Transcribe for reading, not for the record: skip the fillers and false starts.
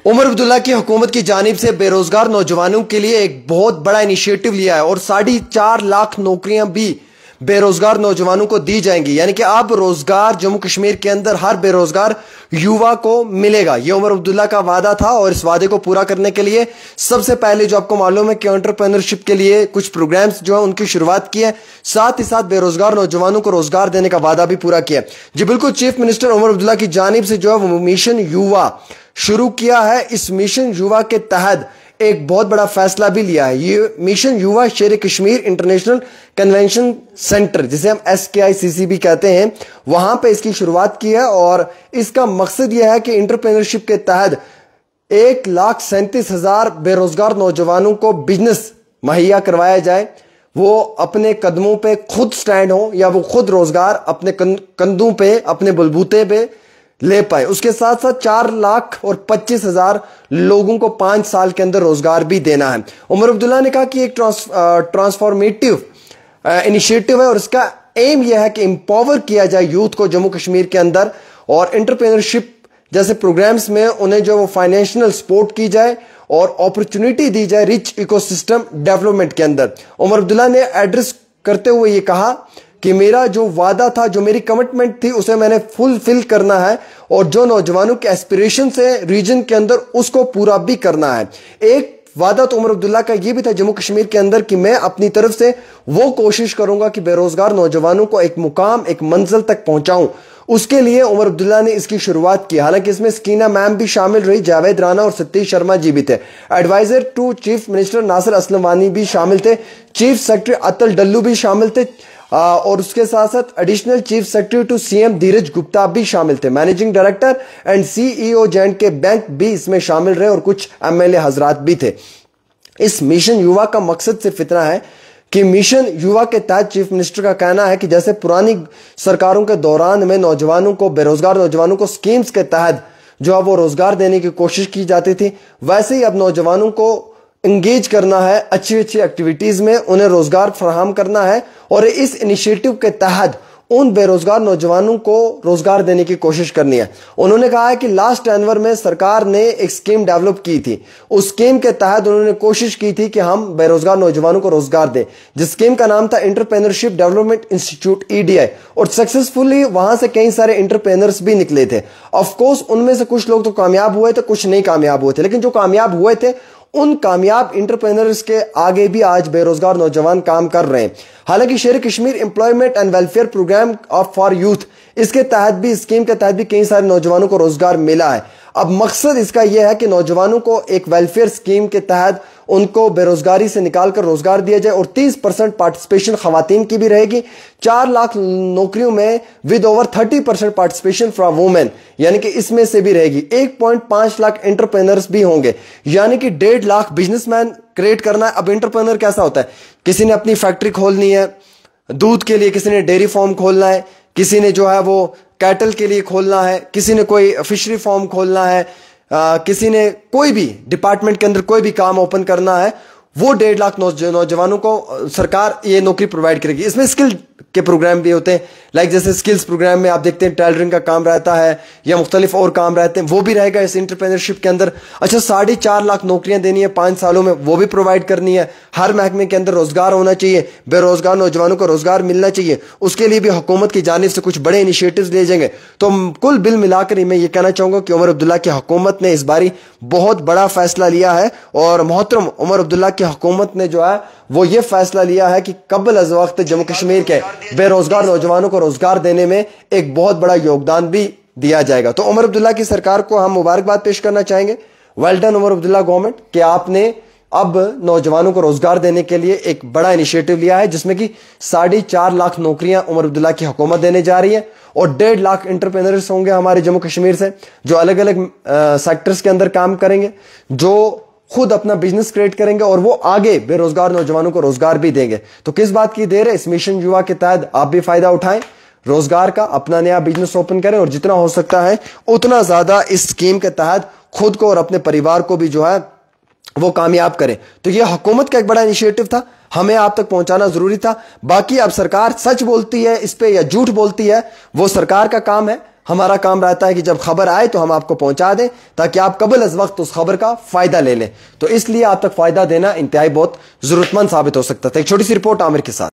उमर अब्दुल्ला की हुकूमत की जानिब से बेरोजगार नौजवानों के लिए एक बहुत बड़ा इनिशिएटिव लिया है और 4.5 लाख नौकरियां भी बेरोजगार नौजवानों को दी जाएंगी। यानी कि अब रोजगार जम्मू कश्मीर के अंदर हर बेरोजगार युवा को मिलेगा। यह उमर अब्दुल्ला का वादा था और इस वादे को पूरा करने के लिए सबसे पहले जो आपको मालूम है कि एंटरप्रेन्योरशिप के लिए कुछ प्रोग्राम्स जो है उनकी शुरुआत की है, साथ ही साथ बेरोजगार नौजवानों को रोजगार देने का वादा भी पूरा किया। जी बिल्कुल, चीफ मिनिस्टर उमर अब्दुल्ला की जानिब से जो है वो मिशन युवा शुरू किया है। इस मिशन युवा के तहत एक बहुत बड़ा फैसला भी लिया है। ये मिशन युवा शेर कश्मीर इंटरनेशनल कन्वेंशन सेंटर, जिसे हम SKICC भी कहते हैं, वहां पे इसकी शुरुआत की है और इसका मकसद यह है कि एंटरप्रेन्योरशिप के तहत 1,37,000 बेरोजगार नौजवानों को बिजनेस मुहैया करवाया जाए। वो अपने कदमों पे खुद स्टैंड हो या वो खुद रोजगार अपने कंधों पे, अपने बलबूते पे ले पाए। उसके साथ साथ 4,25,000 लोगों को 5 साल के अंदर रोजगार भी देना है। उमर अब्दुल्ला ने कहा कि एक ट्रांसफॉर्मेटिव इनिशिएटिव है और इसका एम यह है कि एम्पावर किया जाए यूथ को जम्मू कश्मीर के अंदर और एंटरप्रेन्योरशिप जैसे प्रोग्राम्स में उन्हें जो वो फाइनेंशियल सपोर्ट की जाए और अपॉर्चुनिटी दी जाए रिच इकोसिस्टम डेवलपमेंट के अंदर। उमर अब्दुल्ला ने एड्रेस करते हुए ये कहा कि मेरा जो वादा था, जो मेरी कमिटमेंट थी, उसे मैंने फुलफिल करना है और जो नौजवानों के एस्पिरेशन है रीजन के अंदर उसको पूरा भी करना है। एक वादा तो उमर अब्दुल्ला का यह भी था जम्मू कश्मीर के अंदर कि मैं अपनी तरफ से वो कोशिश करूंगा कि बेरोजगार नौजवानों को एक मुकाम, एक मंजिल तक पहुंचाऊं। उसके लिए उमर अब्दुल्ला ने इसकी शुरुआत की। हालांकि इसमें स्कीना मैम भी शामिल रही, जावेद राना और सतीश शर्मा जी भी थे। Advisor to chief minister Nasir Aslam Wani भी शामिल थे। चीफ सेक्रेटरी अतल डल्लू भी शामिल थे और उसके साथ साथ additional chief secretary to CM Dheeraj Gupta भी शामिल थे। Managing director and CEO J&K bank भी इसमें शामिल रहे और कुछ MLA हजरात भी थे। इस मिशन युवा का मकसद सिर्फ इतना है कि मिशन युवा के तहत चीफ मिनिस्टर का कहना है कि जैसे पुरानी सरकारों के दौरान में नौजवानों को, बेरोजगार नौजवानों को स्कीम्स के तहत जो है वो रोजगार देने की कोशिश की जाती थी, वैसे ही अब नौजवानों को इंगेज करना है अच्छी अच्छी एक्टिविटीज में, उन्हें रोजगार फराहम करना है और इस इनिशिएटिव के तहत उन बेरोजगार नौजवानों को रोजगार देने की कोशिश करनी है। उन्होंने कहा है कि लास्ट एनवर में सरकार ने एक स्कीम डेवलप की थी। उस स्कीम के तहत उन्होंने कोशिश की थी कि हम बेरोजगार नौजवानों को रोजगार दें, जिस स्कीम का नाम था एंटरप्रेन्योरशिप डेवलपमेंट इंस्टीट्यूट EDI और सक्सेसफुली वहां से कई सारे एंटरप्रेन्योर्स भी निकले थे। ऑफकोर्स उनमें से कुछ लोग तो कामयाब हुए थे, कुछ नहीं कामयाब हुए थे, लेकिन जो कामयाब हुए थे उन कामयाब एंटरप्रेन्योर्स के आगे भी आज बेरोजगार नौजवान काम कर रहे हैं। हालांकि Sher Kashmir employment and welfare programme for youth, इसके तहत भी, स्कीम के तहत भी कई सारे नौजवानों को रोजगार मिला है। अब मकसद इसका यह है कि नौजवानों को एक वेलफेयर स्कीम के तहत उनको बेरोजगारी से निकालकर रोजगार दिया जाए और 30% पार्टिसिपेशन खवातीन की भी रहेगी। 4 लाख नौकरियों में with over 30% participation from women, यानी कि इसमें से भी रहेगी। 1.5 लाख एंटरप्रेन्योर्स भी होंगे, यानी कि 1.5 लाख बिजनेसमैन क्रिएट करना है। अब एंटरप्रेन्योर कैसा होता है? किसी ने अपनी फैक्ट्री खोलनी है दूध के लिए, किसी ने डेयरी फार्म खोलना है, किसी ने जो है वो कैटल के लिए खोलना है, किसी ने कोई फिशरी फार्म खोलना है, किसी ने कोई भी डिपार्टमेंट के अंदर कोई भी काम ओपन करना है, वो 1.5 लाख नौजवानों को सरकार ये नौकरी प्रोवाइड करेगी। इसमें स्किल के प्रोग्राम भी होते हैं, लाइक जैसे स्किल्स प्रोग्राम में आप देखते हैं टेलरिंग का काम रहता है या मुख्तलिफ और काम रहते हैं, वो भी रहेगा इस एंटरप्रेन्योरशिप के अंदर। अच्छा, 4.5 लाख नौकरियां देनी है 5 सालों में, वो भी प्रोवाइड करनी है। हर महकमे के अंदर रोजगार होना चाहिए, बेरोजगार नौजवानों को रोजगार मिलना चाहिए। उसके लिए भी हुकूमत की जानिब से कुछ बड़े इनिशिएटिव्स लिए जाएंगे। तो कुल बिल मिलाकर मैं ये कहना चाहूंगा कि उमर अब्दुल्ला की हुकूमत ने इस बारी बहुत बड़ा फैसला लिया है और मोहतरम उमर अब्दुल्ला की हुकूमत ने जो है वो ये फैसला लिया है कि कबल अज वक्त जम्मू कश्मीर के बेरोजगार नौजवानों को रोजगार देने में एक बहुत बड़ा योगदान भी दिया जाएगा। तो उमर अब्दुल्ला की सरकार को हम मुबारकबाद पेश करना चाहेंगे। Well done Omar Abdullah government कि आपने अब नौजवानों को रोजगार देने के लिए एक बड़ा इनिशिएटिव लिया है, जिसमें कि 4.5 लाख नौकरियां उमर अब्दुल्ला की हुकूमत देने जा रही है और 1.5 लाख एंटरप्रेन्योर्स होंगे हमारे जम्मू कश्मीर से, जो अलग अलग सेक्टर्स के अंदर काम करेंगे, जो खुद अपना बिजनेस क्रिएट करेंगे और वो आगे बेरोजगार नौजवानों को रोजगार भी देंगे। तो किस बात की देर है? इस मिशन युवा के तहत आप भी फायदा उठाएं रोजगार का, अपना नया बिजनेस ओपन करें और जितना हो सकता है उतना ज्यादा इस स्कीम के तहत खुद को और अपने परिवार को भी जो है वो कामयाब करें। तो ये हुकूमत का एक बड़ा इनिशिएटिव था, हमें आप तक पहुंचाना जरूरी था। बाकी अब सरकार सच बोलती है इस पे या झूठ बोलती है, वो सरकार का काम है। हमारा काम रहता है कि जब खबर आए तो हम आपको पहुंचा दें ताकि आप कबल अज वक्त उस खबर का फायदा ले लें। तो इसलिए आप तक फायदा देना इंतहाई बहुत जरूरतमंद साबित हो सकता था। एक छोटी सी रिपोर्ट आमिर के साथ।